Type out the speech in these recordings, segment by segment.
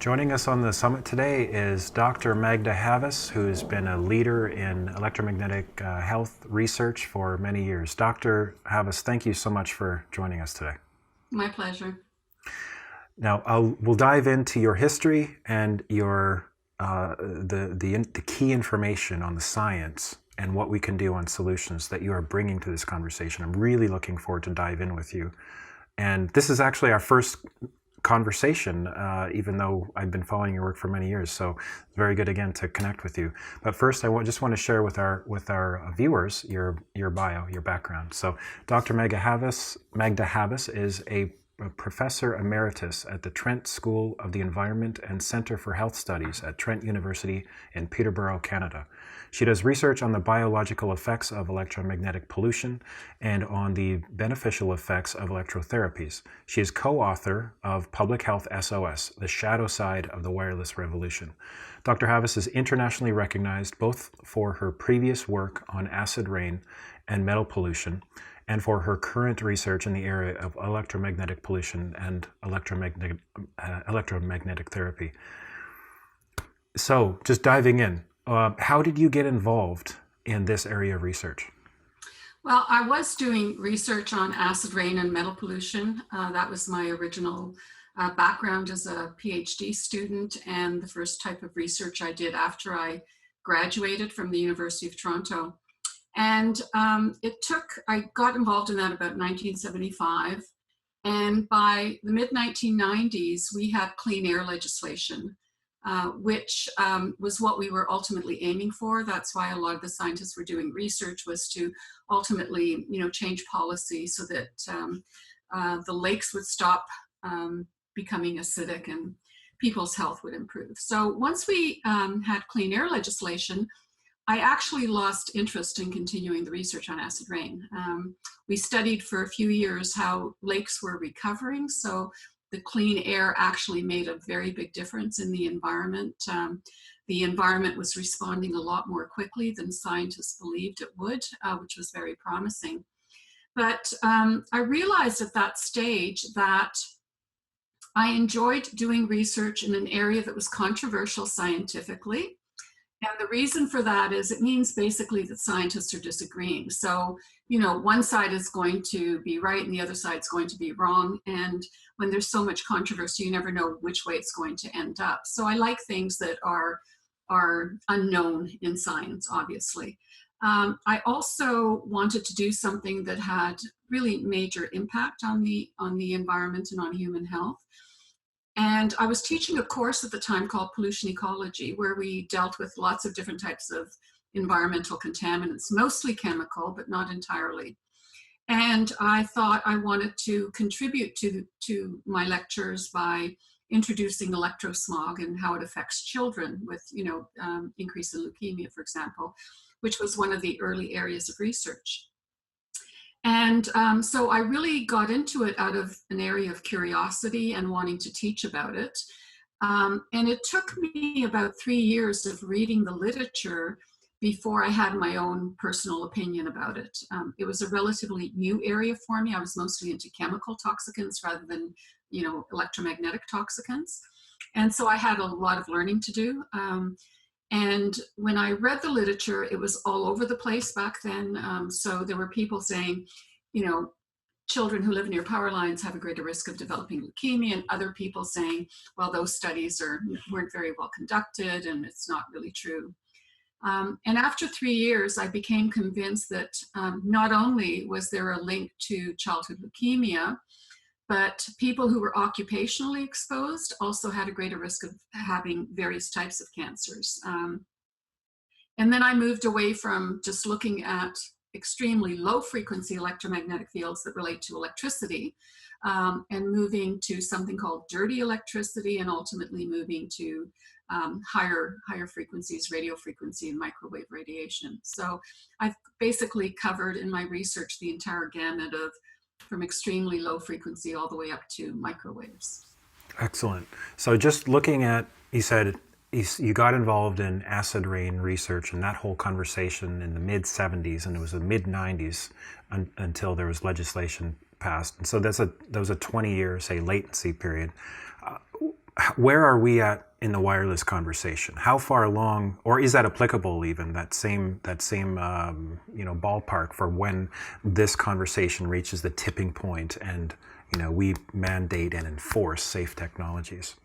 Joining us on the summit today is Dr. Magda Havas, who's been a leader in electromagnetic health research for many years. Dr. Havas, thank you so much for joining us today. My pleasure. Now, we'll dive into your history and your the key information on the science and what we can do on solutions that you are bringing to this conversation. I'm really looking forward to dive in with you. And this is actually our first conversation, even though I've been following your work for many years. So it's very good again to connect with you. But first, I just want to share with our viewers your bio, your background. So Dr. Magda Havas is a professor emeritus at the Trent School of the Environment and Center for Health Studies at Trent University in Peterborough, Canada. She does research on the biological effects of electromagnetic pollution and on the beneficial effects of electrotherapies. She is co-author of Public Health SOS, The Shadow Side of the Wireless Revolution. Dr. Havas is internationally recognized both for her previous work on acid rain and metal pollution and for her current research in the area of electromagnetic pollution and electromagnetic therapy. So, just diving in, how did you get involved in this area of research? Well, I was doing research on acid rain and metal pollution. That was my original background as a PhD student and the first type of research I did after I graduated from the University of Toronto. And I got involved in that about 1975. And by the mid-1990s, we had clean air legislation, which was what we were ultimately aiming for. That's why a lot of the scientists were doing research, was to ultimately, change policy so that the lakes would stop becoming acidic and people's health would improve. So once we had clean air legislation, I actually lost interest in continuing the research on acid rain. We studied for a few years how lakes were recovering, so the clean air actually made a very big difference in the environment. The environment was responding a lot more quickly than scientists believed it would, which was very promising. But I realized at that stage that I enjoyed doing research in an area that was controversial scientifically. And the reason for that is it means basically that scientists are disagreeing. So, one side is going to be right and the other side is going to be wrong. And when there's so much controversy, you never know which way it's going to end up. So I like things that are unknown in science, obviously. I also wanted to do something that had really major impact on the environment and on human health. And I was teaching a course at the time called Pollution Ecology, where we dealt with lots of different types of environmental contaminants, mostly chemical, but not entirely. And I thought I wanted to contribute to my lectures by introducing electrosmog and how it affects children with, increase in leukemia, for example, which was one of the early areas of research. And so I really got into it out of an area of curiosity and wanting to teach about it. And it took me about 3 years of reading the literature before I had my own personal opinion about it. It was a relatively new area for me. I was mostly into chemical toxicants rather than, electromagnetic toxicants. And so I had a lot of learning to do. And when I read the literature, it was all over the place back then. So there were people saying, children who live near power lines have a greater risk of developing leukemia, and other people saying, well, those studies weren't very well conducted and it's not really true. And after 3 years, I became convinced that not only was there a link to childhood leukemia, but people who were occupationally exposed also had a greater risk of having various types of cancers. And then I moved away from just looking at extremely low frequency electromagnetic fields that relate to electricity and moving to something called dirty electricity, and ultimately moving to higher frequencies, radio frequency and microwave radiation. So I've basically covered in my research the entire gamut of from extremely low frequency all the way up to microwaves. Excellent. So just looking at, you said you got involved in acid rain research and that whole conversation in the mid-70s, and it was the mid-90s until there was legislation passed. And so that was a 20-year, say, latency period. where are we at in the wireless conversation? How far along, or is that applicable even, that same ballpark for when this conversation reaches the tipping point and we mandate and enforce safe technologies?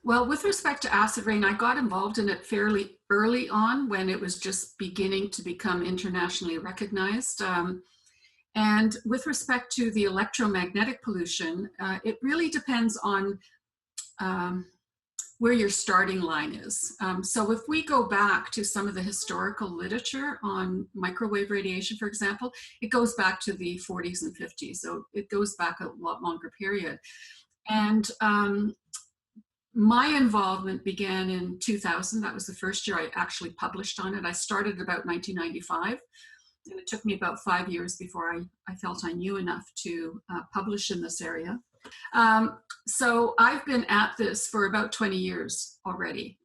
Well, with respect to acid rain, I got involved in it fairly early on when it was just beginning to become internationally recognized. And with respect to the electromagnetic pollution, it really depends on um, where your starting line is. So if we go back to some of the historical literature on microwave radiation, for example, it goes back to the 40s and 50s. So it goes back a lot longer period. And my involvement began in 2000. That was the first year I actually published on it. I started about 1995. And it took me about 5 years before I felt I knew enough to publish in this area. So I've been at this for about 20 years already,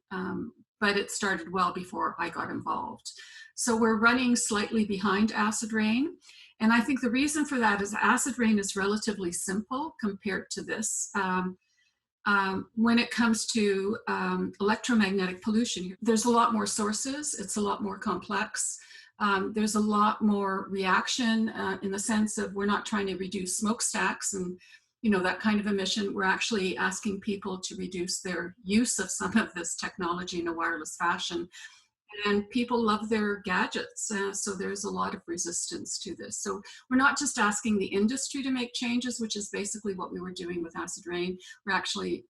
but it started well before I got involved. So we're running slightly behind acid rain. And I think the reason for that is acid rain is relatively simple compared to this. When it comes to electromagnetic pollution, there's a lot more sources. It's a lot more complex. There's a lot more reaction in the sense of we're not trying to reduce smokestacks and that kind of emission. We're actually asking people to reduce their use of some of this technology in a wireless fashion. And people love their gadgets, so there's a lot of resistance to this. So we're not just asking the industry to make changes, which is basically what we were doing with acid rain. We're actually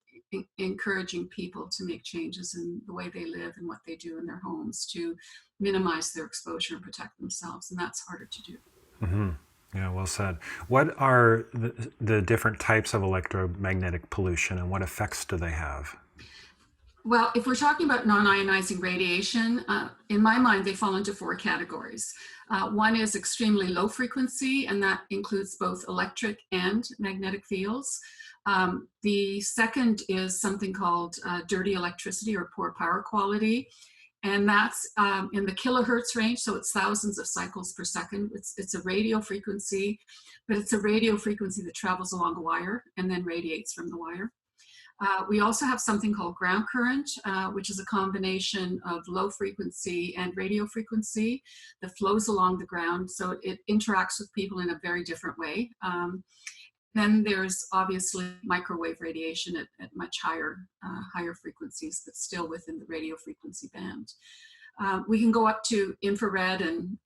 encouraging people to make changes in the way they live and what they do in their homes to minimize their exposure and protect themselves, and that's harder to do. Mm-hmm. Yeah, well said. What are the different types of electromagnetic pollution, and what effects do they have? Well, if we're talking about non-ionizing radiation, in my mind, they fall into 4 categories. One is extremely low frequency, and that includes both electric and magnetic fields. The second is something called dirty electricity or poor power quality. And that's in the kilohertz range, so it's thousands of cycles per second. It's a radio frequency, but it's a radio frequency that travels along a wire and then radiates from the wire. We also have something called ground current, which is a combination of low frequency and radio frequency that flows along the ground. So it interacts with people in a very different way. Then there's obviously microwave radiation at much higher frequencies, but still within the radio frequency band. We can go up to infrared and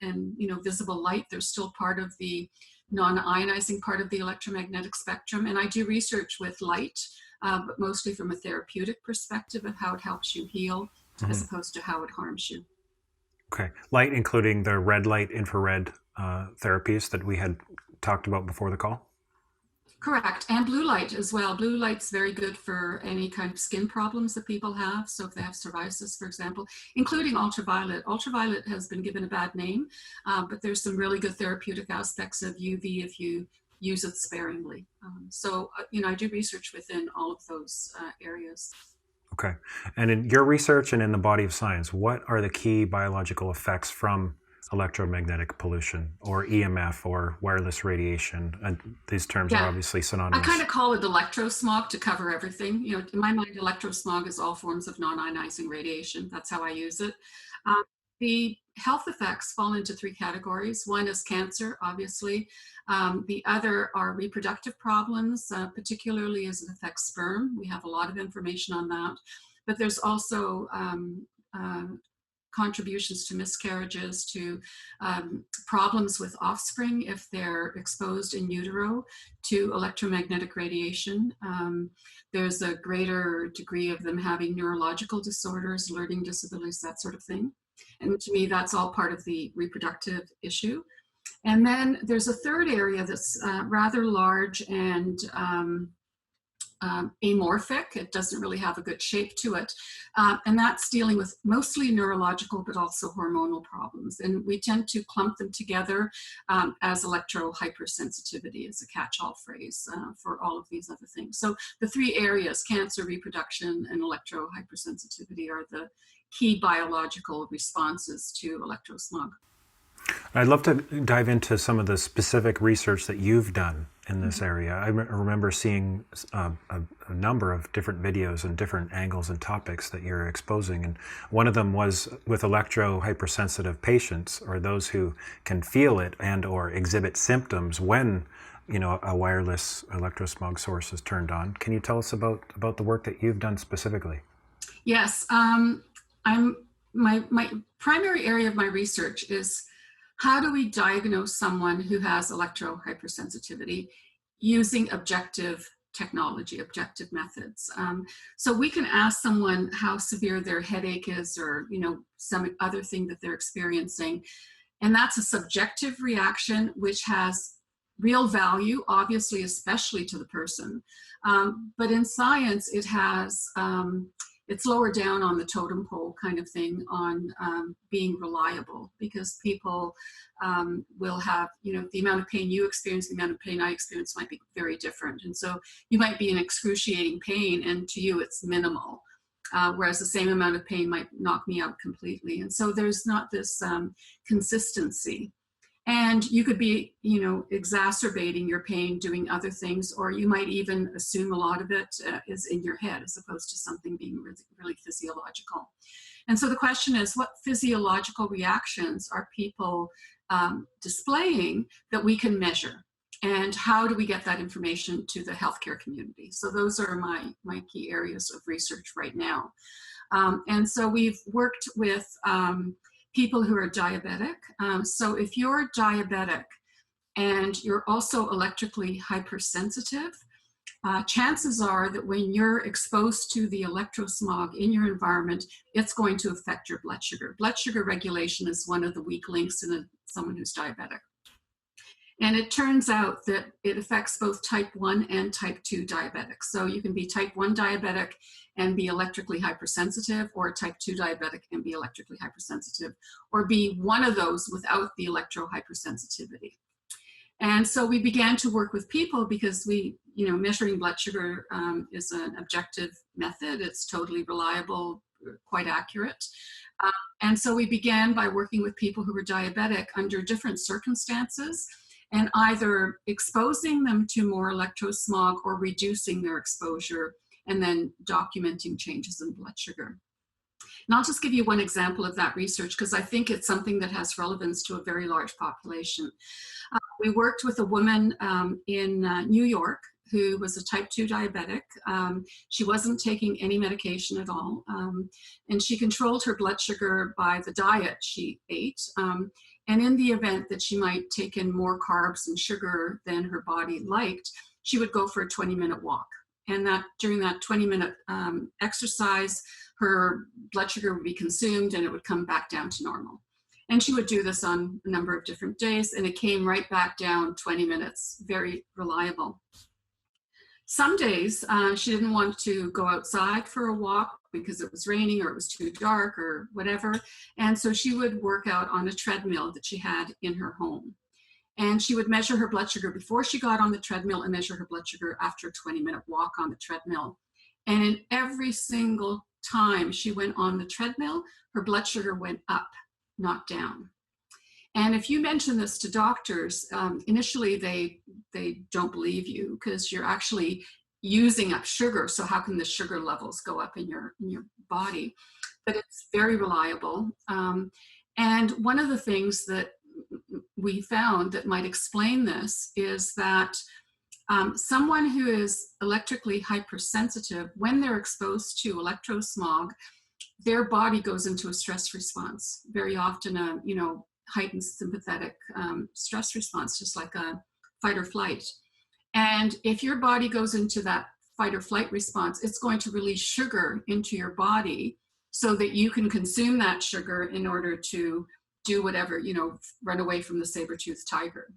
visible light. They're still part of the non-ionizing part of the electromagnetic spectrum. And I do research with light, but mostly from a therapeutic perspective of how it helps you heal, mm-hmm. as opposed to how it harms you. Okay. Light, including the red light, infrared therapies that we had talked about before the call? Correct. And blue light as well. Blue light's very good for any kind of skin problems that people have. So if they have psoriasis, for example, including ultraviolet. Ultraviolet has been given a bad name, but there's some really good therapeutic aspects of UV if you use it sparingly. I do research within all of those areas. Okay. And in your research and in the body of science, what are the key biological effects from electromagnetic pollution or EMF or wireless radiation? And these terms are obviously synonymous. I kind of call it electrosmog to cover everything. In my mind, electrosmog is all forms of non-ionizing radiation. That's how I use it. The health effects fall into 3 categories. One is cancer, obviously. The other are reproductive problems, particularly as it affects sperm. We have a lot of information on that. But there's also contributions to miscarriages, to problems with offspring if they're exposed in utero to electromagnetic radiation. There's a greater degree of them having neurological disorders, learning disabilities, that sort of thing. And to me, that's all part of the reproductive issue. And then there's a third area that's rather large and amorphic. It doesn't really have a good shape to it. And that's dealing with mostly neurological, but also hormonal problems. And we tend to clump them together as electro-hypersensitivity as a catch-all phrase for all of these other things. So the 3 areas, cancer, reproduction, and electro-hypersensitivity, are the key biological responses to electrosmog. I'd love to dive into some of the specific research that you've done in this area. I remember seeing a number of different videos and different angles and topics that you're exposing, and one of them was with electro-hypersensitive patients, or those who can feel it and or exhibit symptoms when a wireless electrosmog source is turned on. Can you tell us about the work that you've done specifically? Yes, I'm my primary area of my research is how do we diagnose someone who has electro-hypersensitivity using objective technology, objective methods. So we can ask someone how severe their headache is, or some other thing that they're experiencing, and that's a subjective reaction which has real value, obviously, especially to the person. But in science, it has it's lower down on the totem pole kind of thing on being reliable, because people will have, the amount of pain you experience, the amount of pain I experience might be very different. And so you might be in excruciating pain and to you it's minimal, whereas the same amount of pain might knock me out completely. And so there's not this consistency. And you could be, exacerbating your pain doing other things, or you might even assume a lot of it is in your head as opposed to something being really, really physiological. And so the question is, what physiological reactions are people displaying that we can measure? And how do we get that information to the healthcare community? So those are my key areas of research right now. And so we've worked with people who are diabetic. So if you're diabetic and you're also electrically hypersensitive, chances are that when you're exposed to the electrosmog in your environment, it's going to affect your blood sugar. Blood sugar regulation is one of the weak links in someone who's diabetic. And it turns out that it affects both type 1 and type 2 diabetics. So you can be type 1 diabetic and be electrically hypersensitive, or type 2 diabetic and be electrically hypersensitive, or be one of those without the electro-hypersensitivity. And so we began to work with people because measuring blood sugar is an objective method. It's totally reliable, quite accurate. And so we began by working with people who were diabetic under different circumstances, and either exposing them to more electrosmog or reducing their exposure, and then documenting changes in blood sugar. And I'll just give you one example of that research, because I think it's something that has relevance to a very large population. We worked with a woman in New York who was a type 2 diabetic. She wasn't taking any medication at all. And she controlled her blood sugar by the diet she ate. And in the event that she might take in more carbs and sugar than her body liked, she would go for a 20-minute walk. And that during that 20-minute exercise, her blood sugar would be consumed and it would come back down to normal. And she would do this on a number of different days, and it came right back down 20 minutes, very reliable. Some days she didn't want to go outside for a walk because it was raining or it was too dark or whatever. And so she would work out on a treadmill that she had in her home. And she would measure her blood sugar before she got on the treadmill and measure her blood sugar after a 20-minute walk on the treadmill. And in every single time she went on the treadmill, her blood sugar went up, not down. And if you mention this to doctors, initially they don't believe you because you're actually using up sugar. So how can the sugar levels go up in your body? But it's very reliable. And one of the things that we found that might explain this is that someone who is electrically hypersensitive, when they're exposed to electrosmog, their body goes into a stress response, very often a heightened sympathetic stress response, just like a fight or flight. And if your body goes into that fight or flight response, it's going to release sugar into your body so that you can consume that sugar in order to do whatever, run away from the saber-toothed tiger.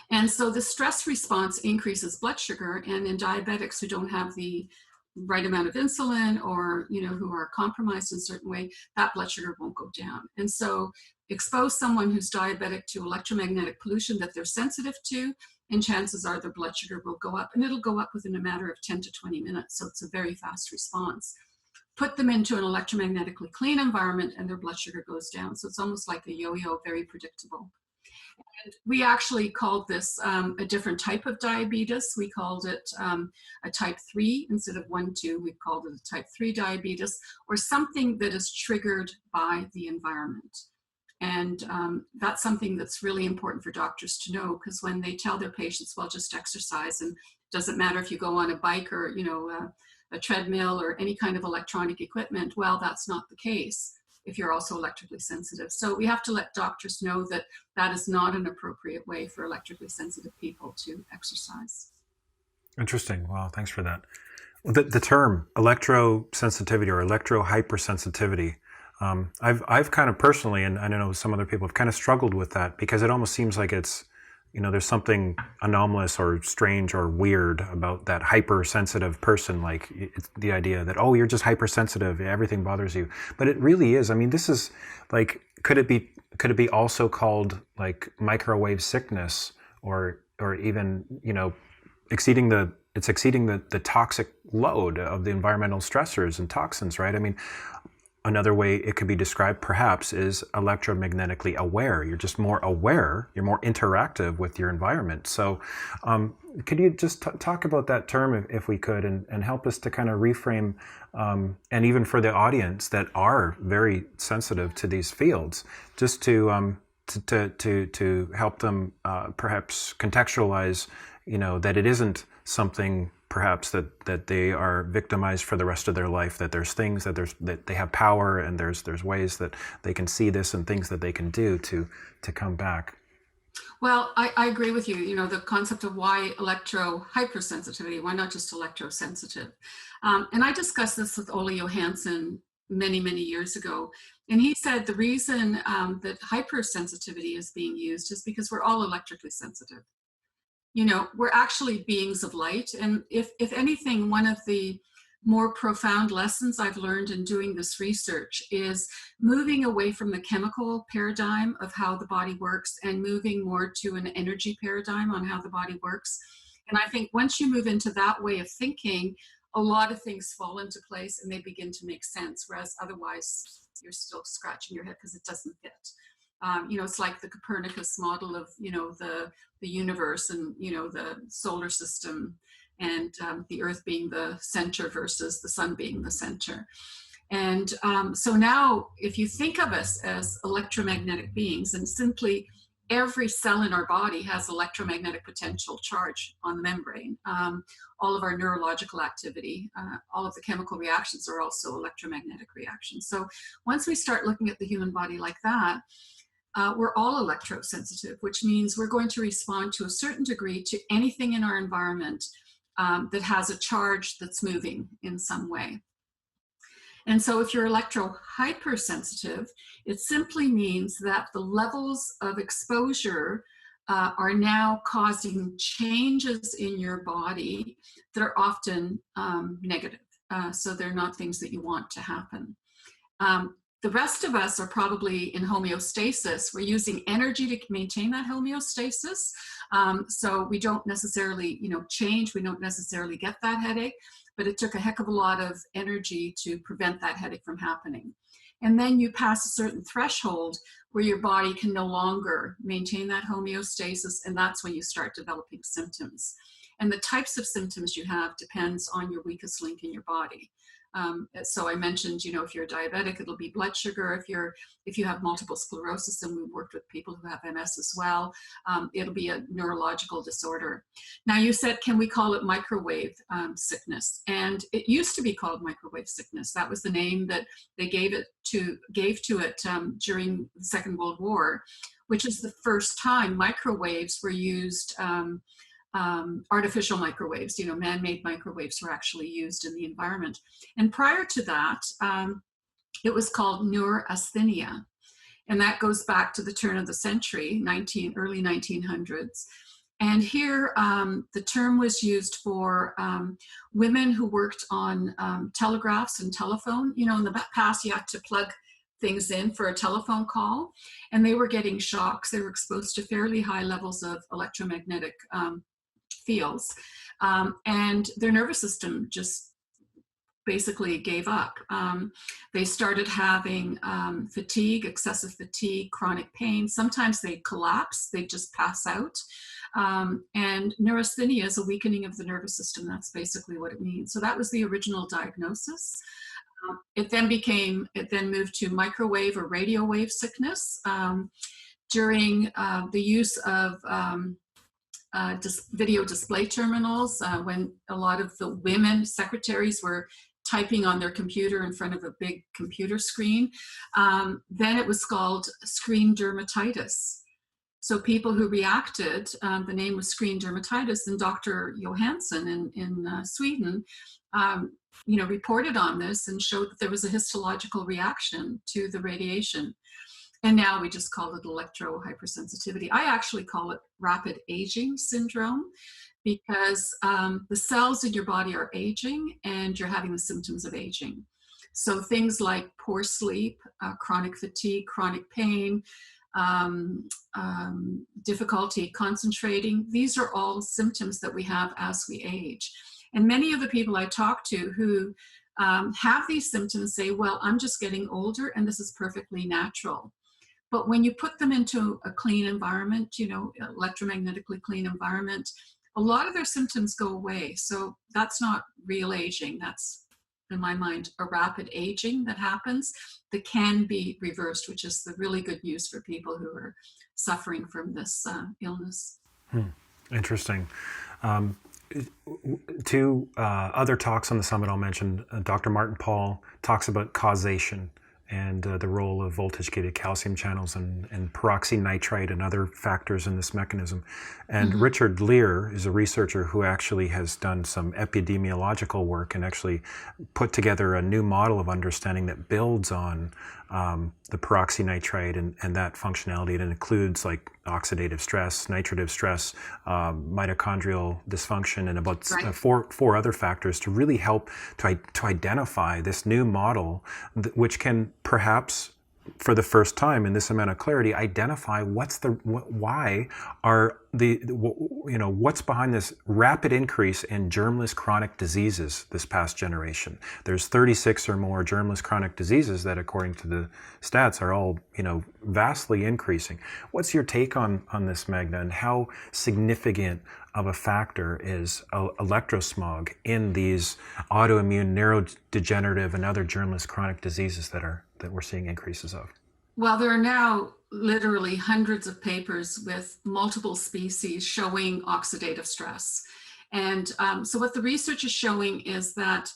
And so the stress response increases blood sugar, and in diabetics who don't have the right amount of insulin, or who are compromised in a certain way, that blood sugar won't go down. And so expose someone who's diabetic to electromagnetic pollution that they're sensitive to, and chances are their blood sugar will go up, and it'll go up within a matter of 10 to 20 minutes. So it's a very fast response. put them into an electromagnetically clean environment, and their blood sugar goes down. So it's almost like a yo-yo, very predictable. And we actually called this a different type of diabetes. We called it a type 3 instead of 1, 2. We called it a type 3 diabetes, or something that is triggered by the environment. And that's something that's really important for doctors to know, because when they tell their patients, well, just exercise, and it doesn't matter if you go on a bike or, a treadmill or any kind of electronic equipment, well, that's not the case if you're also electrically sensitive. So we have to let doctors know that that is not an appropriate way for electrically sensitive people to exercise. Interesting. Wow, thanks for that. The term electrosensitivity or electro-hypersensitivity, I've kind of personally, and I know some other people have kind of struggled with that, because it almost seems like it's, there's something anomalous or strange or weird about that hypersensitive person. Like it's the idea that, oh, you're just hypersensitive, everything bothers you. But it really is. I mean, this is like, could it be also called like microwave sickness, or even, exceeding the toxic load of the environmental stressors and toxins, right? I mean, another way it could be described perhaps is electromagnetically aware. You're just more aware, you're more interactive with your environment. So could you just talk about that term if we could, and help us to kind of reframe, and even for the audience that are very sensitive to these fields, just to help them perhaps contextualize, that it isn't something perhaps that they are victimized for the rest of their life, that there's things that they have power, and there's ways that they can see this and things that they can do to come back. Well, I agree with you. The concept of why electro-hypersensitivity, why not just electrosensitive? And I discussed this with Ole Johansson many, many years ago. And he said the reason that hypersensitivity is being used is because we're all electrically sensitive. We're actually beings of light. And if anything, one of the more profound lessons I've learned in doing this research is moving away from the chemical paradigm of how the body works and moving more to an energy paradigm on how the body works. And I think once you move into that way of thinking, a lot of things fall into place and they begin to make sense, whereas otherwise you're still scratching your head because it doesn't fit. It's like the Copernicus model of, the universe and, the solar system, and the Earth being the center versus the sun being the center. And so now, if you think of us as electromagnetic beings, and simply every cell in our body has electromagnetic potential charge on the membrane, all of our neurological activity, all of the chemical reactions are also electromagnetic reactions. So once we start looking at the human body like that, we're all electrosensitive, which means we're going to respond to a certain degree to anything in our environment that has a charge that's moving in some way. And so if you're electro-hypersensitive, it simply means that the levels of exposure are now causing changes in your body that are often negative. So they're not things that you want to happen. The rest of us are probably in homeostasis. We're using energy to maintain that homeostasis. So we don't necessarily, change. We don't necessarily get that headache, but it took a heck of a lot of energy to prevent that headache from happening. And then you pass a certain threshold where your body can no longer maintain that homeostasis, and that's when you start developing symptoms. And the types of symptoms you have depends on your weakest link in your body. So I mentioned, if you're a diabetic, it'll be blood sugar. If you have multiple sclerosis, and we've worked with people who have MS as well, it'll be a neurological disorder. Now you said, can we call it microwave sickness? And it used to be called microwave sickness. That was the name that they gave to it during the Second World War, which is the first time microwaves were used. Artificial microwaves, man-made microwaves were actually used in the environment. And prior to that, it was called neurasthenia. And that goes back to the turn of the century, early 1900s. And here, the term was used for women who worked on telegraphs and telephone. In the past, you had to plug things in for a telephone call, and they were getting shocks. They were exposed to fairly high levels of electromagnetic fields, and their nervous system just basically gave up. They started having fatigue, excessive fatigue, chronic pain. Sometimes they collapse, they just pass out. And neurasthenia is a weakening of the nervous system. That's basically what it means. So that was the original diagnosis. It then moved to microwave or radio wave sickness during the use of video display terminals, when a lot of the women secretaries were typing on their computer in front of a big computer screen. Then it was called screen dermatitis. So people who reacted, the name was screen dermatitis, and Dr. Johansson in Sweden, reported on this and showed that there was a histological reaction to the radiation. And now we just call it electro-hypersensitivity. I actually call it rapid aging syndrome because the cells in your body are aging and you're having the symptoms of aging. So things like poor sleep, chronic fatigue, chronic pain, difficulty concentrating, these are all symptoms that we have as we age. And many of the people I talk to who have these symptoms say, well, I'm just getting older and this is perfectly natural. But when you put them into a clean environment, electromagnetically clean environment, a lot of their symptoms go away. So that's not real aging. That's, in my mind, a rapid aging that happens that can be reversed, which is the really good news for people who are suffering from this illness. Interesting. Two other talks on the summit I'll mention. Dr. Martin Pall talks about causation and the role of voltage-gated calcium channels and peroxynitrite and other factors in this mechanism. And Richard Lear is a researcher who actually has done some epidemiological work and actually put together a new model of understanding that builds on the peroxynitrite and that functionality. It includes like oxidative stress, nitrative stress, mitochondrial dysfunction, and about four other factors to really help to identify this new model, which can perhaps, for the first time in this amount of clarity, identify what's behind this rapid increase in germless chronic diseases this past generation. There's 36 or more germless chronic diseases that, according to the stats, are all vastly increasing. What's your take on this, Magda, and how significant of a factor is electrosmog in these autoimmune, neurodegenerative, and other germless chronic diseases that we're seeing increases of? Well, there are now literally hundreds of papers with multiple species showing oxidative stress. And so what the research is showing is that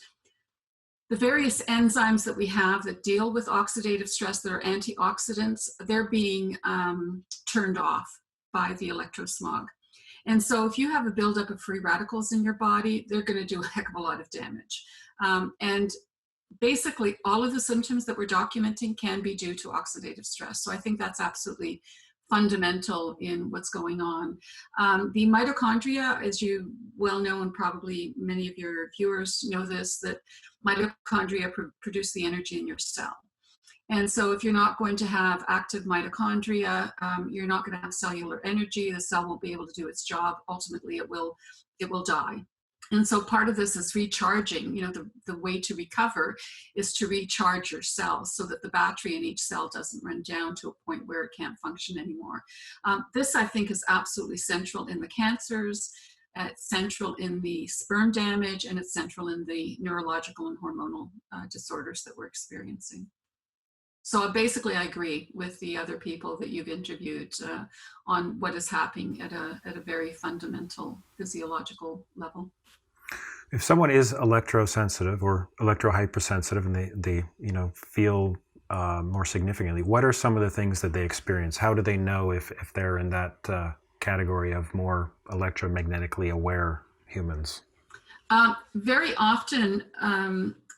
the various enzymes that we have that deal with oxidative stress, that are antioxidants, they're being turned off by the electrosmog. And so if you have a buildup of free radicals in your body, they're going to do a heck of a lot of damage. And basically, all of the symptoms that we're documenting can be due to oxidative stress. So I think that's absolutely fundamental in what's going on. The mitochondria, as you well know, and probably many of your viewers know this, that mitochondria produce the energy in your cell. And so if you're not going to have active mitochondria, you're not going to have cellular energy. The cell won't be able to do its job. Ultimately, it will die. And so part of this is recharging. The way to recover is to recharge your cells so that the battery in each cell doesn't run down to a point where it can't function anymore. This, I think, is absolutely central in the cancers. It's central in the sperm damage, and it's central in the neurological and hormonal disorders that we're experiencing. So basically, I agree with the other people that you've interviewed on what is happening at a very fundamental physiological level. If someone is electrosensitive or electro-hypersensitive and they feel more significantly, what are some of the things that they experience? How do they know if they're in that category of more electromagnetically aware humans? Very often,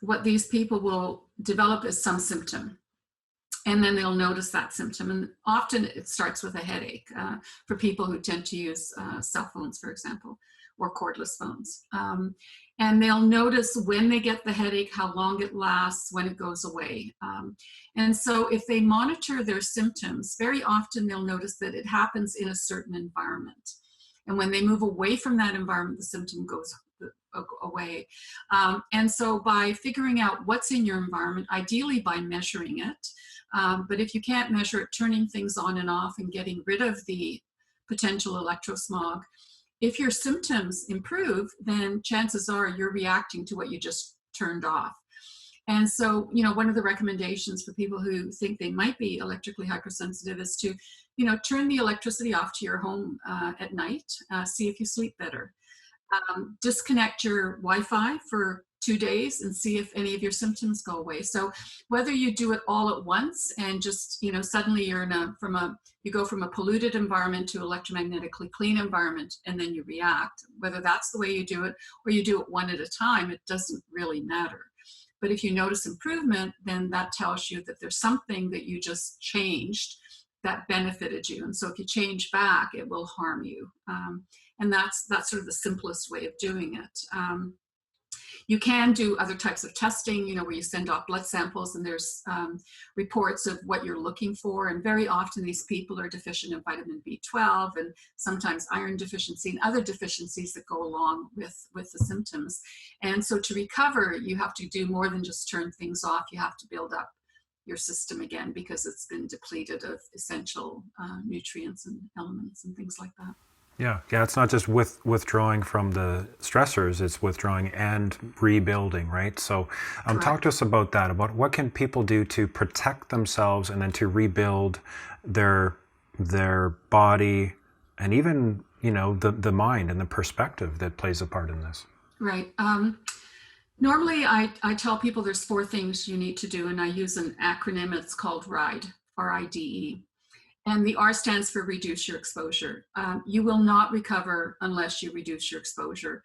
what these people will develop is some symptom. And then they'll notice that symptom. And often it starts with a headache for people who tend to use cell phones, for example, or cordless phones. And they'll notice when they get the headache, how long it lasts, when it goes away. And so if they monitor their symptoms, very often they'll notice that it happens in a certain environment. And when they move away from that environment, the away. And so by figuring out what's in your environment, ideally by measuring it, but if you can't measure it, turning things on and off and getting rid of the potential electrosmog, if your symptoms improve, then chances are you're reacting to what you just turned off. And so, one of the recommendations for people who think they might be electrically hypersensitive is to, turn the electricity off to your home at night, see if you sleep better. Disconnect your Wi-Fi for 2 days and see if any of your symptoms go away. So whether you do it all at once and just, suddenly you're you go from a polluted environment to electromagnetically clean environment and then you react, whether that's the way you do it or you do it one at a time, it doesn't really matter. But if you notice improvement, then that tells you that there's something that you just changed that benefited you. And so if you change back, it will harm you. And that's sort of the simplest way of doing it. You can do other types of testing, where you send off blood samples and there's reports of what you're looking for. And very often these people are deficient in vitamin B12 and sometimes iron deficiency and other deficiencies that go along with the symptoms. And so to recover, you have to do more than just turn things off. You have to build up your system again because it's been depleted of essential nutrients and elements and things like that. Yeah, it's not just withdrawing from the stressors, it's withdrawing and rebuilding, right? So talk to us about that, about what can people do to protect themselves and then to rebuild their body and even, the mind and the perspective that plays a part in this. Right. Normally, I tell people there's 4 things you need to do, and I use an acronym. It's called RIDE, R-I-D-E. And the R stands for reduce your exposure. You will not recover unless you reduce your exposure.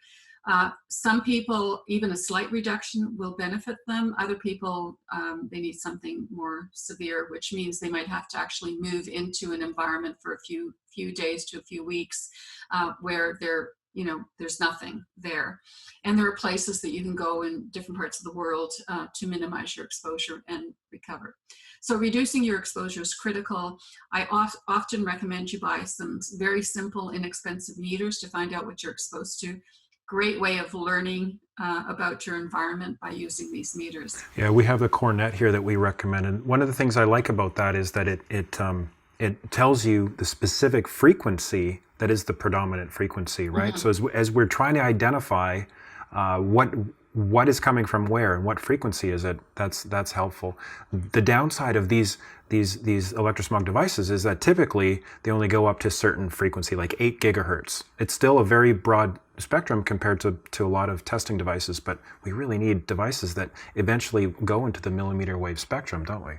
Some people, even a slight reduction will benefit them. Other people, they need something more severe, which means they might have to actually move into an environment for a few days to a few weeks where there's nothing there. And there are places that you can go in different parts of the world to minimize your exposure and recover. So reducing your exposure is critical. I often recommend you buy some very simple, inexpensive meters to find out what you're exposed to. Great way of learning about your environment by using these meters. Yeah, we have the Cornet here that we recommend. And one of the things I like about that is that it tells you the specific frequency that is the predominant frequency, right? Mm-hmm. So as we're trying to identify what is coming from where and what frequency is it, that's helpful. The downside of these electrosmog devices is that typically they only go up to a certain frequency, like 8 gigahertz. It's still a very broad spectrum compared to a lot of testing devices, but we really need devices that eventually go into the millimeter wave spectrum, don't we?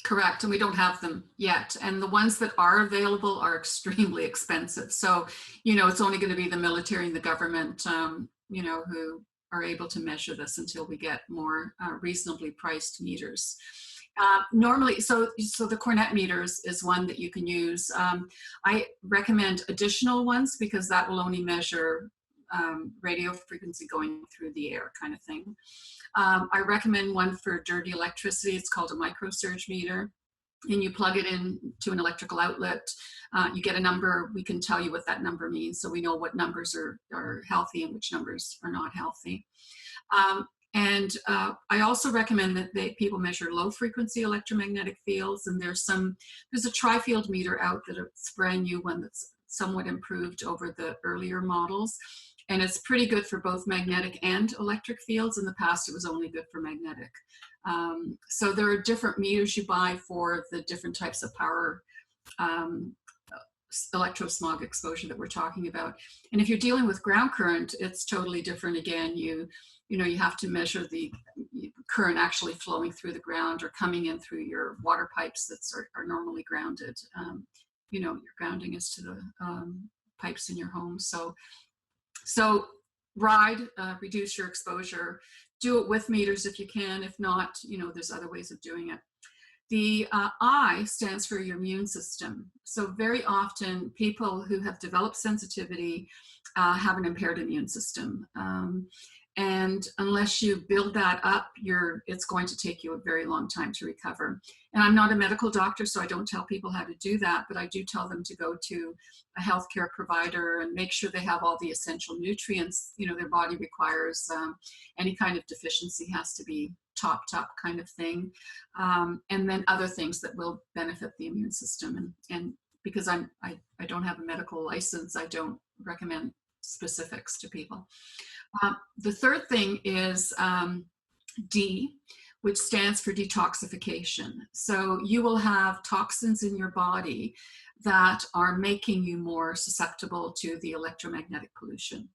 Correct, and we don't have them yet. And the ones that are available are extremely expensive. So, it's only going to be the military and the government, who are able to measure this until we get more reasonably priced meters. Normally, so the Cornet meters is one that you can use. I recommend additional ones because that will only measure radio frequency going through the air kind of thing. I recommend one for dirty electricity. It's called a microsurge meter. And you plug it in to an electrical outlet. You get a number. We can tell you what that number means, so we know what numbers are healthy and which numbers are not healthy. And I also recommend that people measure low frequency electromagnetic fields. And there's a tri-field meter out that's brand new one that's somewhat improved over the earlier models. And it's pretty good for both magnetic and electric fields. In the past, it was only good for magnetic. So there are different meters you buy for the different types of power electrosmog exposure that we're talking about. And if you're dealing with ground current, it's totally different. Again, you have to measure the current actually flowing through the ground or coming in through your water pipes that are normally grounded. Your grounding is to the pipes in your home. So RIDE, reduce your exposure. Do it with meters if you can. If not, there's other ways of doing it. The I stands for your immune system. So very often people who have developed sensitivity have an impaired immune system. And unless you build that up, it's going to take you a very long time to recover. And I'm not a medical doctor, so I don't tell people how to do that, but I do tell them to go to a healthcare provider and make sure they have all the essential nutrients, their body requires. Any kind of deficiency has to be topped up, kind of thing. And then other things that will benefit the immune system. And because I don't have a medical license, I don't recommend specifics to people. The third thing is D, which stands for detoxification. So you will have toxins in your body that are making you more susceptible to the electromagnetic pollution.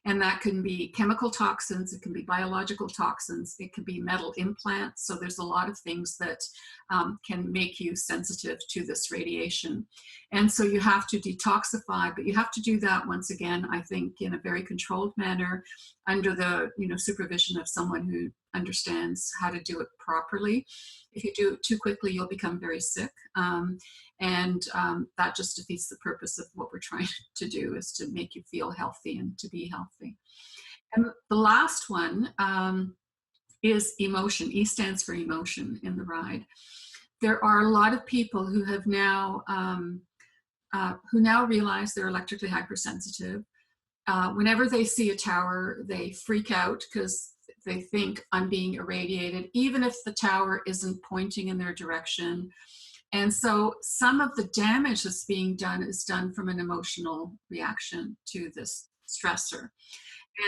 And that can be chemical toxins, it can be biological toxins, it can be metal implants. So there's a lot of things that can make you sensitive to this radiation. And so you have to detoxify, but you have to do that once again, I think, in a very controlled manner under the supervision of someone who understands how to do it properly. If you do it too quickly, you'll become very sick. And that just defeats the purpose of what we're trying to do, is to make you feel healthy and to be healthy. And the last one is emotion. E stands for emotion in the ride. There are a lot of people who have now realize they're electrically hypersensitive. Whenever they see a tower, they freak out because they think, I'm being irradiated, even if the tower isn't pointing in their direction. And so some of the damage that's being done is done from an emotional reaction to this stressor.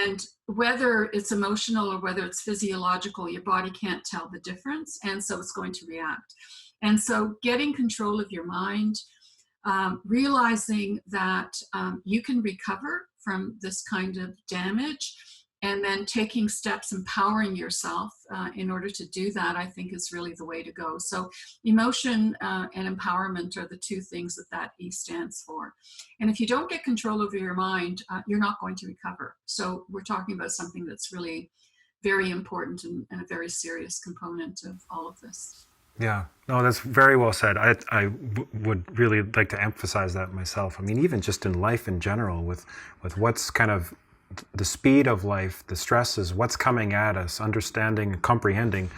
And whether it's emotional or whether it's physiological, your body can't tell the difference, and so it's going to react. And so getting control of your mind, realizing that you can recover from this kind of damage, and then taking steps, empowering yourself in order to do that, I think is really the way to go. So emotion and empowerment are the two things that E stands for. And if you don't get control over your mind, you're not going to recover. So we're talking about something that's really very important and a very serious component of all of this. Yeah, no, that's very well said. I would really like to emphasize that myself. I mean, even just in life in general, with what's kind of the speed of life, the stresses, what's coming at us, understanding and comprehending,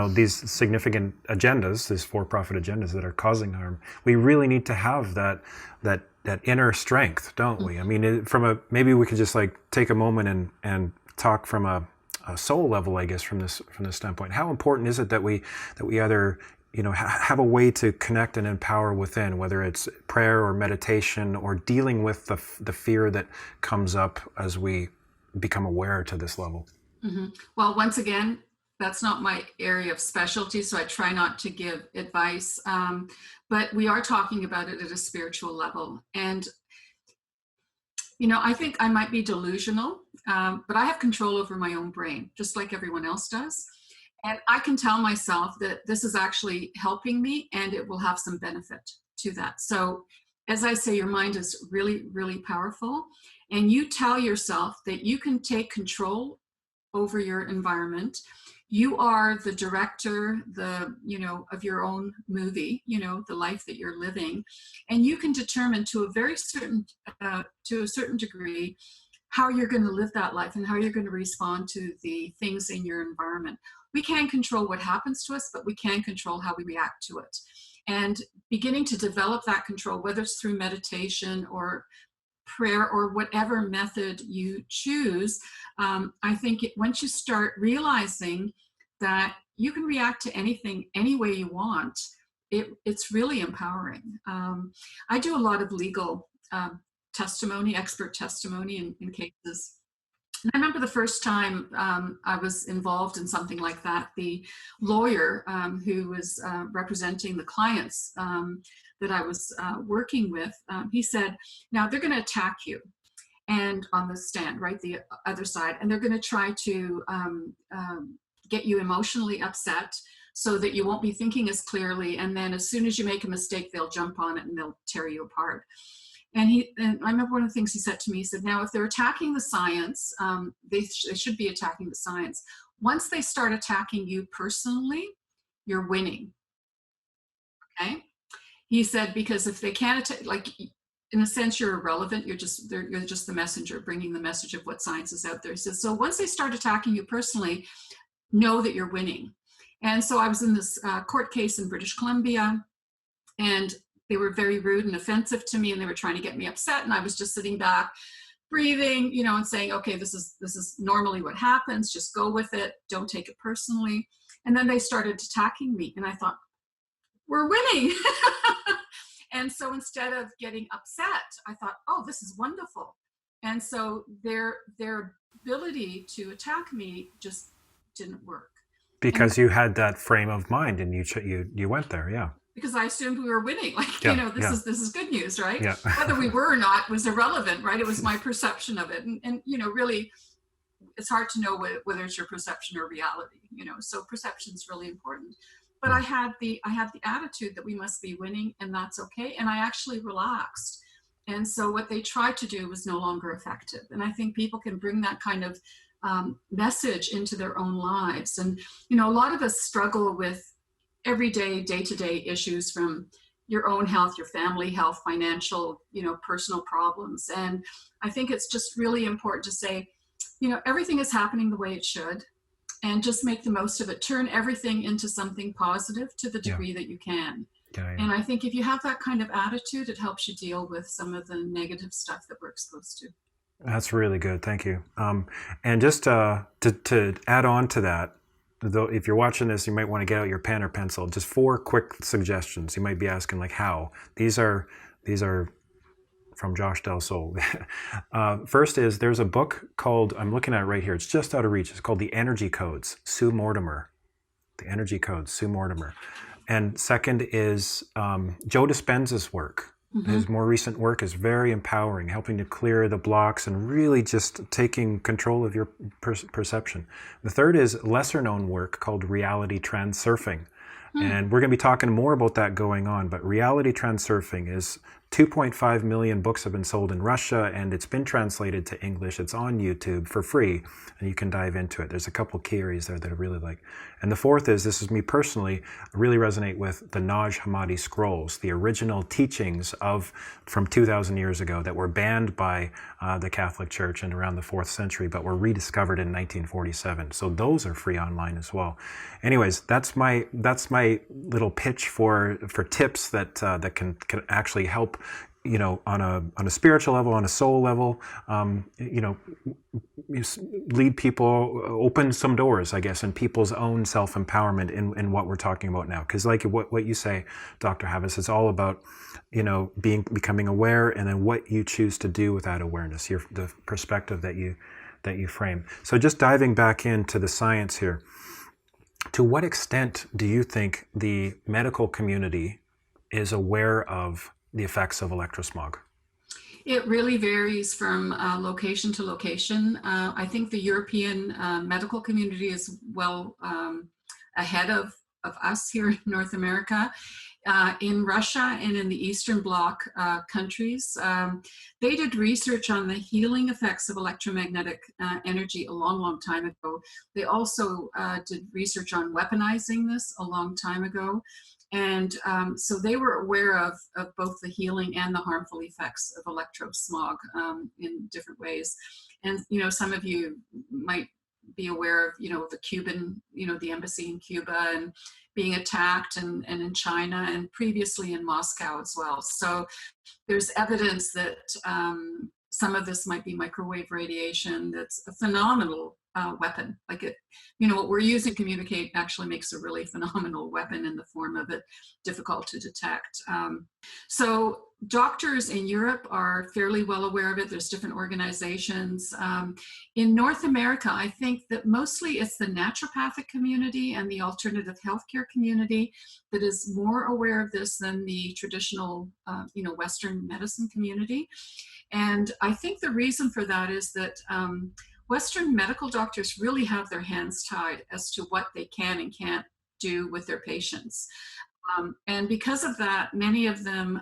these significant agendas, these for-profit agendas that are causing harm. We really need to have that inner strength, don't we? I mean, maybe we could just like take a moment and talk from a soul level, I guess, from this standpoint. How important is it that we either have a way to connect and empower within, whether it's prayer or meditation or dealing with the fear that comes up as we become aware to this level? Mm-hmm. Well, once again, that's not my area of specialty, so I try not to give advice. But we are talking about it at a spiritual level. And I think I might be delusional, but I have control over my own brain, just like everyone else does. And I can tell myself that this is actually helping me and it will have some benefit to that. So as I say, your mind is really, really powerful. And you tell yourself that you can take control over your environment. You are the director, of your own movie, the life that you're living. And you can determine to a certain degree how you're going to live that life and how you're going to respond to the things in your environment. We can't control what happens to us, but we can control how we react to it. And beginning to develop that control, whether it's through meditation or prayer or whatever method you choose, I think once you start realizing that you can react to anything any way you want, it's really empowering. I do a lot of legal testimony, expert testimony in cases. And I remember the first time I was involved in something like that, the lawyer who was representing the clients that I was working with, he said, now they're going to attack you. And on the stand, right, the other side, and they're going to try to get you emotionally upset so that you won't be thinking as clearly. And then as soon as you make a mistake, they'll jump on it and they'll tear you apart. And I remember one of the things he said to me, he said, now, if they're attacking the science, they should be attacking the science. Once they start attacking you personally, you're winning. Okay? He said, because if they can't attack, like in a sense, you're irrelevant. You're just the messenger, bringing the message of what science is out there. So once they start attacking you personally, know that you're winning. And so I was in this court case in British Columbia, and they were very rude and offensive to me, and they were trying to get me upset. And I was just sitting back, breathing, and saying, okay, this is normally what happens. Just go with it. Don't take it personally. And then they started attacking me, and I thought, we're winning. And so instead of getting upset, I thought, oh, this is wonderful. And so their ability to attack me just didn't work. Because you had that frame of mind, and you went there, yeah. Because I assumed we were winning, this is good news, right? Yeah. Whether we were or not was irrelevant, right? It was my perception of it, and really, it's hard to know whether it's your perception or reality, So perception is really important. But I had the attitude that we must be winning, and that's okay. And I actually relaxed. And so what they tried to do was no longer effective. And I think people can bring that kind of message into their own lives. And, a lot of us struggle with everyday, day-to-day issues, from your own health, your family health, financial, personal problems. And I think it's just really important to say, everything is happening the way it should. And just make the most of it. Turn everything into something positive to the degree that you can. Yeah. And I think if you have that kind of attitude, it helps you deal with some of the negative stuff that we're exposed to. That's really good. Thank you. And just to add on to that, though, if you're watching this, you might want to get out your pen or pencil. Just 4 quick suggestions. You might be asking, like, how? These are from Josh Del Sol. First is, there's a book called, I'm looking at it right here, it's just out of reach. It's called The Energy Codes, Sue Mortimer. The Energy Codes, Sue Mortimer. And second is Joe Dispenza's work. Mm-hmm. His more recent work is very empowering, helping to clear the blocks and really just taking control of your perception. The third is lesser known work called Reality Transurfing. And we're going to be talking more about that going on, but reality transurfing is 2.5 million books have been sold in Russia, and it's been translated to English. It's on YouTube for free, and you can dive into it. There's a couple key areas there that I really like. And the fourth is, this is me personally, I really resonate with the Nag Hammadi scrolls, the original teachings from 2,000 years ago that were banned by the Catholic Church in around the 4th century, but were rediscovered in 1947. So those are free online as well. Anyways, that's my little pitch for tips that can actually help, on a spiritual level, on a soul level, lead people, open some doors, I guess, in people's own self-empowerment in what we're talking about now. Because like what you say, Dr. Havas, it's all about, becoming aware, and then what you choose to do with that awareness, the perspective that you frame. So just diving back into the science here, to what extent do you think the medical community is aware of the effects of electrosmog? It really varies from location to location. I think the European medical community is well ahead of us here in North America. In Russia and in the Eastern Bloc countries, they did research on the healing effects of electromagnetic energy a long, long time ago. They also did research on weaponizing this a long time ago. And so they were aware of both the healing and the harmful effects of electrosmog in different ways. And, some of you might be aware of, the Cuban, the embassy in Cuba and being attacked, and in China, and previously in Moscow as well. So there's evidence that some of this might be microwave radiation. That's a phenomenal weapon. Like it, what we're using to communicate actually makes a really phenomenal weapon in the form of it, difficult to detect. So doctors in Europe are fairly well aware of it. There's different organizations. In North America, I think that mostly it's the naturopathic community and the alternative healthcare community that is more aware of this than the traditional, Western medicine community. And I think the reason for that is that Western medical doctors really have their hands tied as to what they can and can't do with their patients. And because of that, many of them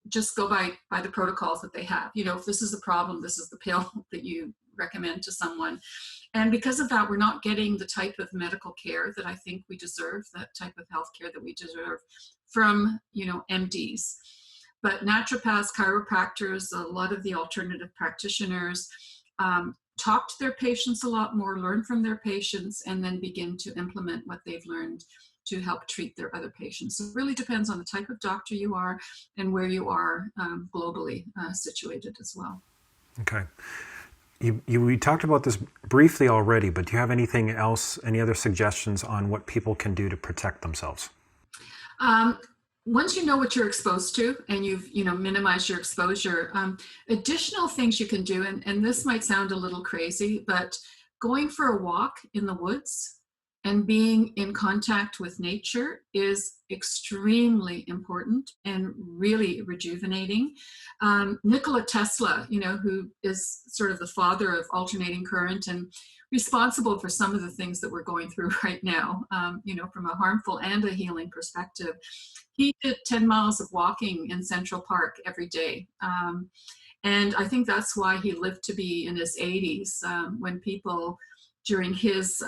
just go by the protocols that they have. If this is the problem, this is the pill that you recommend to someone. And because of that, we're not getting the type of medical care that I think we deserve, that type of health care that we deserve from, MDs. But naturopaths, chiropractors, a lot of the alternative practitioners talk to their patients a lot more, learn from their patients, and then begin to implement what they've learned to help treat their other patients. So it really depends on the type of doctor you are and where you are globally situated as well. Okay. We talked about this briefly already, but do you have anything else, any other suggestions on what people can do to protect themselves? Once you know what you're exposed to and you've minimized your exposure, additional things you can do, and this might sound a little crazy, but going for a walk in the woods and being in contact with nature is extremely important and really rejuvenating. Nikola Tesla, who is sort of the father of alternating current and responsible for some of the things that we're going through right now, from a harmful and a healing perspective. He did 10 miles of walking in Central Park every day. And I think that's why he lived to be in his 80s, when people during his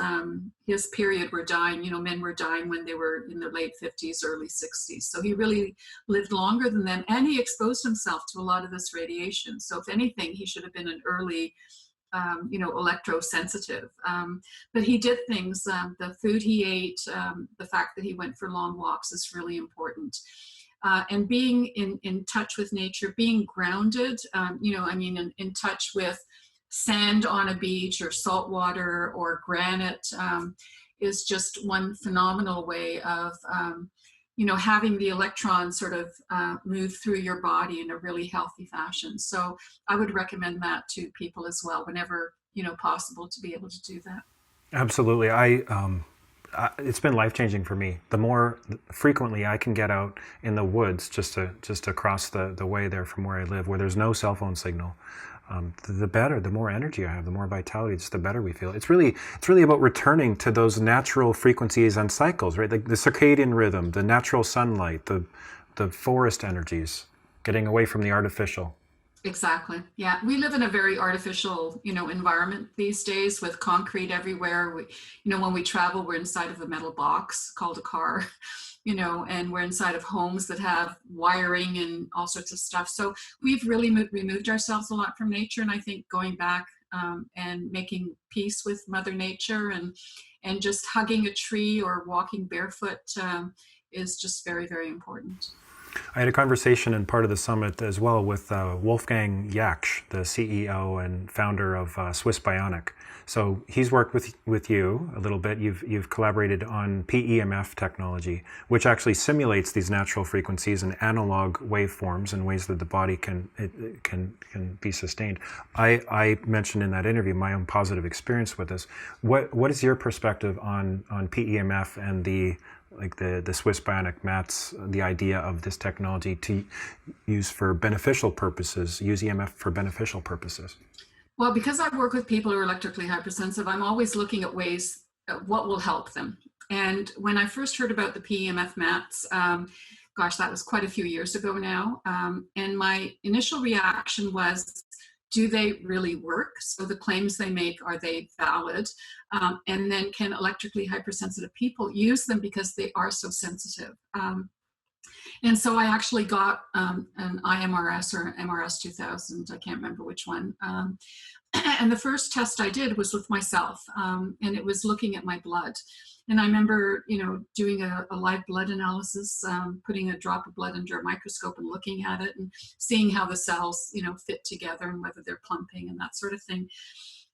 period were dying. Men were dying when they were in their late 50s, early 60s. So he really lived longer than them, and he exposed himself to a lot of this radiation. So if anything, he should have been an early electrosensitive. But he did things, the food he ate, the fact that he went for long walks is really important. And being in touch with nature, being grounded, in touch with sand on a beach or salt water or granite is just one phenomenal way of having the electrons sort of move through your body in a really healthy fashion. So I would recommend that to people as well, whenever possible, to be able to do that. Absolutely. It's been life-changing for me. The more frequently I can get out in the woods, just across the way there from where I live, where there's no cell phone signal, the better, the more energy I have, the more vitality, just the better we feel. It's really about returning to those natural frequencies and cycles, right? Like the circadian rhythm, the natural sunlight, the forest energies, getting away from the artificial. Exactly. Yeah. We live in a very artificial, environment these days with concrete everywhere. When we travel, we're inside of a metal box called a car, and we're inside of homes that have wiring and all sorts of stuff. So we've really removed ourselves a lot from nature. And I think going back and making peace with Mother Nature and just hugging a tree or walking barefoot is just very, very important. I had a conversation in part of the summit as well with Wolfgang Jaksch, the CEO and founder of Swiss Bionic. So he's worked with you a little bit. You've collaborated on PEMF technology, which actually simulates these natural frequencies and analog waveforms in ways that the body can be sustained. I mentioned in that interview my own positive experience with this. What is your perspective on PEMF and the Swiss Bionic mats, the idea of this technology to use for beneficial purposes, use EMF for beneficial purposes? Well, because I work with people who are electrically hypersensitive, I'm always looking at ways what will help them. And when I first heard about the PEMF mats, gosh, that was quite a few years ago now. And my initial reaction was, do they really work? So the claims they make, are they valid? And then can electrically hypersensitive people use them because they are so sensitive? And so I actually got an IMRS or MRS 2000, I can't remember which one. And the first test I did was with myself, and it was looking at my blood. And I remember, doing a live blood analysis, putting a drop of blood under a microscope and looking at it and seeing how the cells, fit together and whether they're clumping and that sort of thing.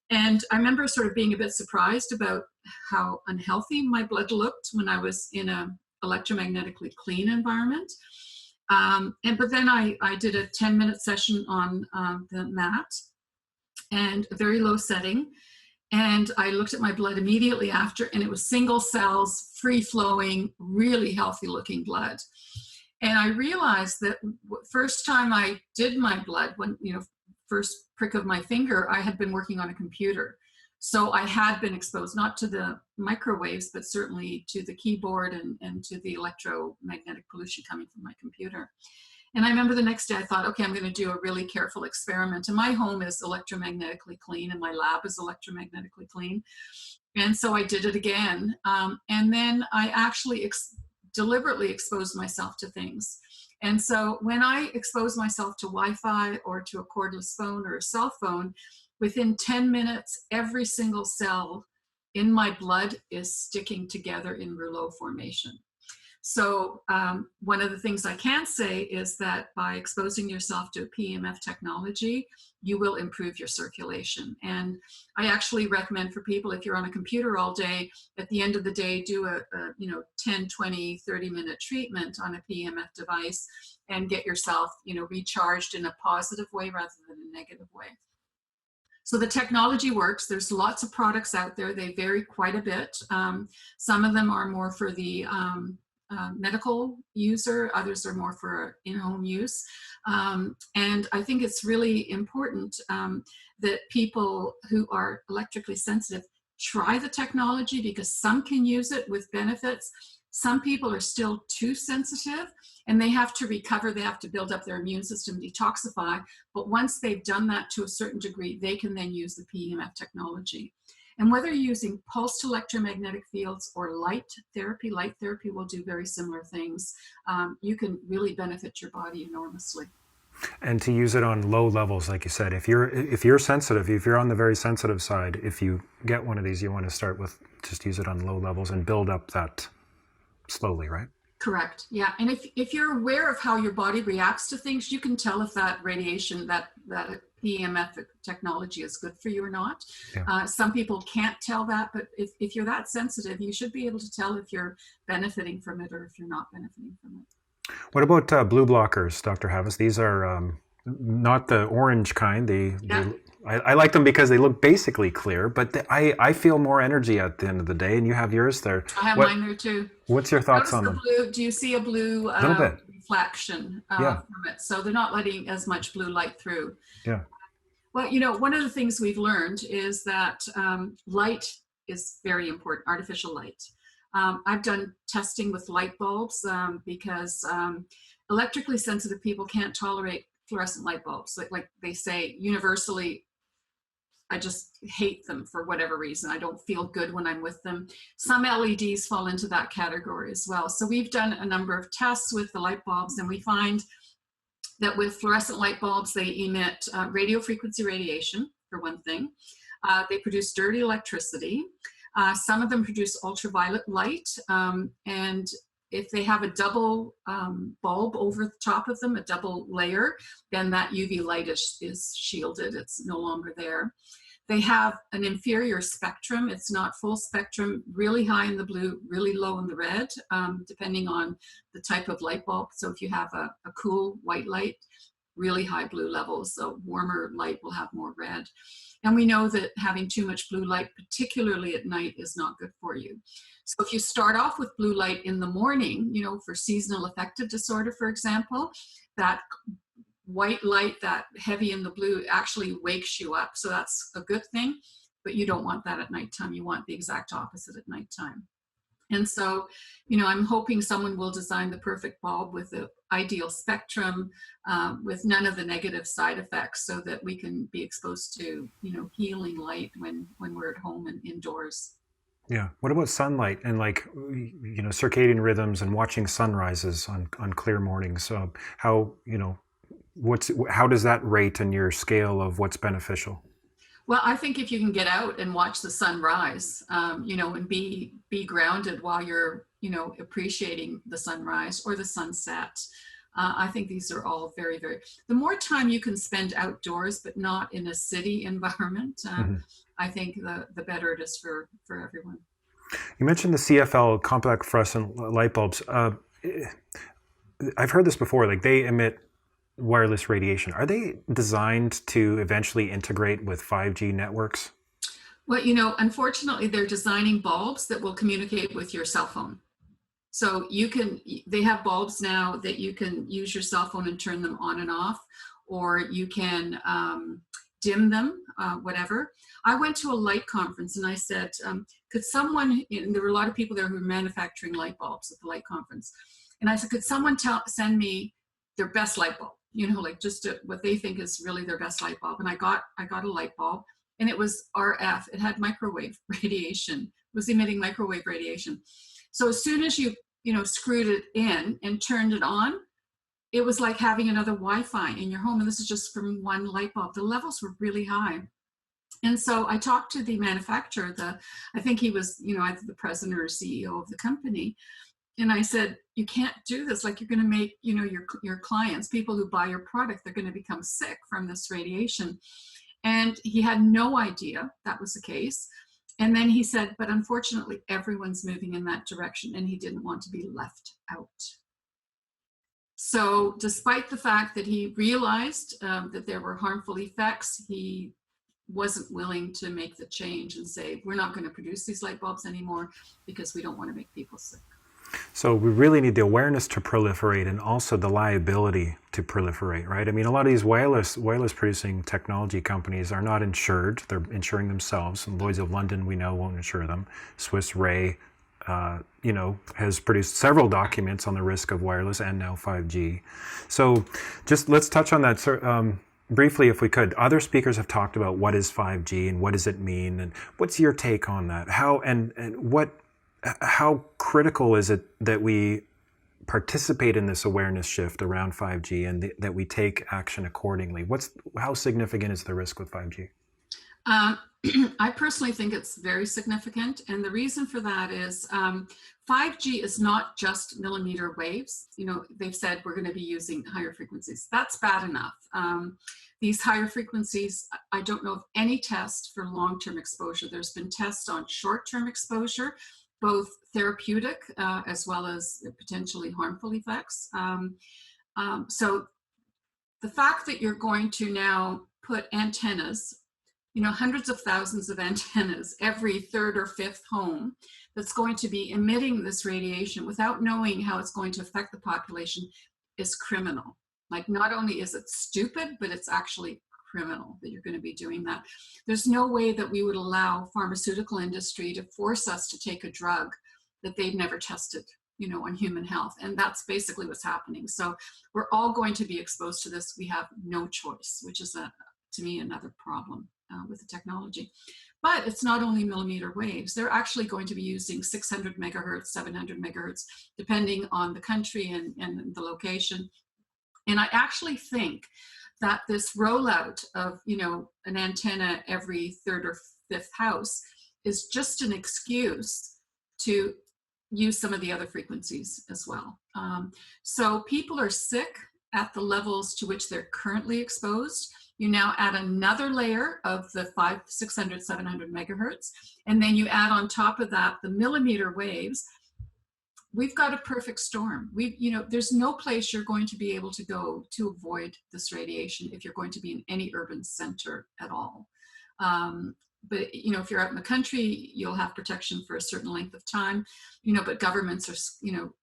And I remember sort of being a bit surprised about how unhealthy my blood looked when I was in a electromagnetically clean environment. But then I did a 10-minute session on the mat and a very low setting. And I looked at my blood immediately after, and it was single cells, free flowing, really healthy looking blood. And I realized that first time I did my blood, when, first prick of my finger, I had been working on a computer. So I had been exposed not to the microwaves, but certainly to the keyboard and to the electromagnetic pollution coming from my computer. And I remember the next day I thought, okay, I'm going to do a really careful experiment. And my home is electromagnetically clean and my lab is electromagnetically clean. And so I did it again. And then I actually deliberately exposed myself to things. And so when I expose myself to Wi-Fi or to a cordless phone or a cell phone, within 10 minutes, every single cell in my blood is sticking together in rouleau formation. So one of the things I can say is that by exposing yourself to PEMF technology, you will improve your circulation. And I actually recommend for people, if you're on a computer all day, at the end of the day, do a 10, 20, 30-minute treatment on a PEMF device and get yourself, recharged in a positive way rather than a negative way. So the technology works. There's lots of products out there. They vary quite a bit. Some of them are more for the medical user, others are more for in-home use. And I think it's really important that people who are electrically sensitive try the technology, because some can use it with benefits. Some people are still too sensitive and they have to recover. They have to build up their immune system, detoxify. But once they've done that to a certain degree, they can then use the PEMF technology. And whether you're using pulsed electromagnetic fields or light therapy will do very similar things. You can really benefit your body enormously. And to use it on low levels, like you said, if you're sensitive, if you're on the very sensitive side, if you get one of these, you want to start with just use it on low levels and build up that slowly, right? Correct. Yeah. And if you're aware of how your body reacts to things, you can tell if that radiation, that PEMF technology is good for you or not. Yeah. Some people can't tell that, but if you're that sensitive, you should be able to tell if you're benefiting from it or if you're not benefiting from it. What about blue blockers, Dr. Havas? These are not the orange kind. I like them because they look basically clear, but I feel more energy at the end of the day, and you have yours there. I have mine there too. What's your thoughts on them? Blue, do you see a blue reflection from it? So they're not letting as much blue light through. Yeah. Well, one of the things we've learned is that light is very important, artificial light. I've done testing with light bulbs because electrically sensitive people can't tolerate fluorescent light bulbs. Like they say universally, I just hate them for whatever reason. I don't feel good when I'm with them. Some LEDs fall into that category as well. So we've done a number of tests with the light bulbs, and we find that with fluorescent light bulbs, they emit radio frequency radiation, for one thing. They produce dirty electricity. Some of them produce ultraviolet light, and if they have a double bulb over the top of them, a double layer, then that UV light is shielded. It's no longer there. They have an inferior spectrum. It's not full spectrum, really high in the blue, really low in the red, depending on the type of light bulb. So if you have a cool white light, really high blue levels. So warmer light will have more red. And we know that having too much blue light, particularly at night, is not good for you. So if you start off with blue light in the morning, for seasonal affective disorder, for example, that white light, that heavy in the blue, actually wakes you up. So that's a good thing, but you don't want that at nighttime. You want the exact opposite at nighttime. And so, I'm hoping someone will design the perfect bulb with the ideal spectrum, with none of the negative side effects, so that we can be exposed to, healing light when we're at home and indoors. Yeah. What about sunlight and circadian rhythms and watching sunrises on clear mornings? So how does that rate in your scale of what's beneficial? Well, I think if you can get out and watch the sun rise, and be grounded while you're, appreciating the sunrise or the sunset, I think these are all very, very, the more time you can spend outdoors, but not in a city environment, I think the better it is for everyone. You mentioned the CFL, compact fluorescent light bulbs. I've heard this before, like they emit wireless radiation. Are they designed to eventually integrate with 5G networks? Well, unfortunately, they're designing bulbs that will communicate with your cell phone. So they have bulbs now that you can use your cell phone and turn them on and off, or you can dim them, whatever. I went to a light conference and I said, could someone, and there were a lot of people there who were manufacturing light bulbs at the light conference. And I said, could someone send me their best light bulb? Just what they think is really their best light bulb. And I got a light bulb, and it was RF. It had microwave radiation. It was emitting microwave radiation. So as soon as you screwed it in and turned it on, it was like having another Wi-Fi in your home. And this is just from one light bulb. The levels were really high. And so I talked to the manufacturer, I think he was, either the president or CEO of the company. And I said, you can't do this. Like, you're going to make, your clients, people who buy your product, they're going to become sick from this radiation. And he had no idea that was the case. And then he said, but unfortunately, everyone's moving in that direction. And he didn't want to be left out. So despite the fact that he realized that there were harmful effects, he wasn't willing to make the change and say, we're not going to produce these light bulbs anymore because we don't want to make people sick. So we really need the awareness to proliferate and also the liability to proliferate, right? I mean, a lot of these wireless producing technology companies are not insured. They're insuring themselves. And Lloyd's of London, we know, won't insure them. Swiss Re, has produced several documents on the risk of wireless and now 5G. So just let's touch on that briefly, if we could. Other speakers have talked about what is 5G and what does it mean, and what's your take on that? How critical is it that we participate in this awareness shift around 5G and that we take action accordingly? How significant is the risk with 5G? I personally think it's very significant. And the reason for that is 5G is not just millimeter waves. They've said we're going to be using higher frequencies. That's bad enough. These higher frequencies, I don't know of any test for long-term exposure. There's been tests on short-term exposure, both therapeutic as well as potentially harmful effects. So the fact that you're going to now put antennas, hundreds of thousands of antennas every third or fifth home that's going to be emitting this radiation without knowing how it's going to affect the population is criminal. Like, not only is it stupid, but it's actually criminal that you're going to be doing that. There's no way that we would allow pharmaceutical industry to force us to take a drug that they've never tested, on human health. And that's basically what's happening. So we're all going to be exposed to this. We have no choice, which is, to me, another problem with the technology. But it's not only millimeter waves. They're actually going to be using 600 megahertz, 700 megahertz, depending on the country and the location. And I actually think that this rollout of, an antenna every third or fifth house is just an excuse to use some of the other frequencies as well. So people are sick at the levels to which they're currently exposed. You now add another layer of the 500, 600, 700 megahertz, and then you add on top of that the millimeter waves. We've got a perfect storm. There's no place you're going to be able to go to avoid this radiation if you're going to be in any urban center at all. But if you're out in the country, you'll have protection for a certain length of time. But governments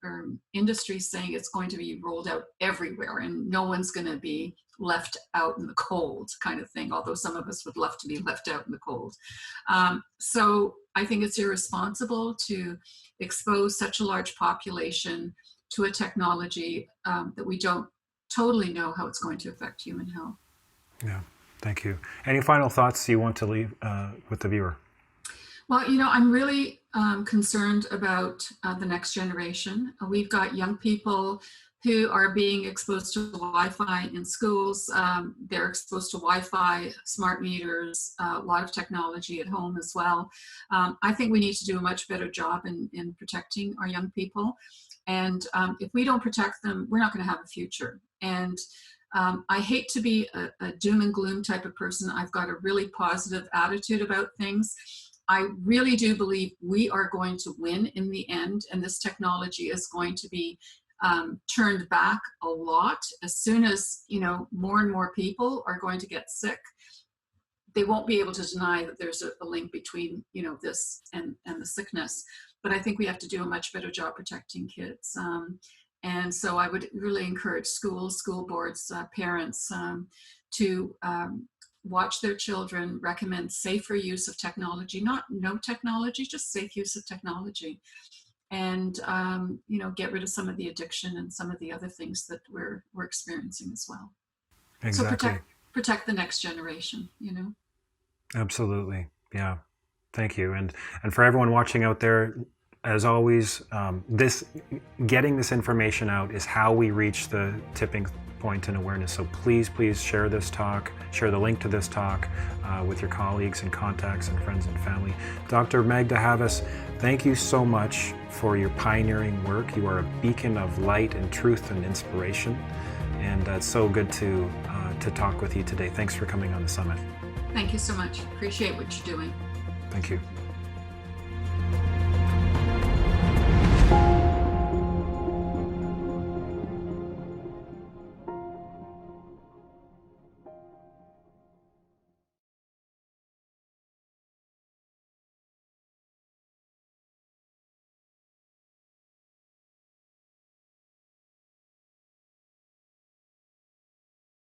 or industries saying it's going to be rolled out everywhere, and no one's going to be left out in the cold, kind of thing. Although some of us would love to be left out in the cold. So I think it's irresponsible to expose such a large population to a technology that we don't totally know how it's going to affect human health. Yeah. Thank you. Any final thoughts you want to leave with the viewer? Well, I'm really concerned about the next generation. We've got young people who are being exposed to Wi-Fi in schools. They're exposed to Wi-Fi, smart meters, a lot of technology at home as well. I think we need to do a much better job in protecting our young people. And if we don't protect them, we're not going to have a future. And I hate to be a doom and gloom type of person. I've got a really positive attitude about things. I really do believe we are going to win in the end, and this technology is going to be turned back a lot. As soon as more and more people are going to get sick, they won't be able to deny that there's a link between this and the sickness. But I think we have to do a much better job protecting kids. And so I would really encourage schools, school boards, parents to watch their children, recommend safer use of technology, not no technology, just safe use of technology. And, get rid of some of the addiction and some of the other things that we're experiencing as well. Exactly. So protect the next generation, Absolutely. Yeah. Thank you. And for everyone watching out there, as always, getting this information out is how we reach the tipping point in awareness. So please share this talk, share the link to this talk with your colleagues and contacts and friends and family. Dr. Magda Havas, thank you so much for your pioneering work. You are a beacon of light and truth and inspiration. And it's so good to talk with you today. Thanks for coming on the summit. Thank you so much. Appreciate what you're doing. Thank you.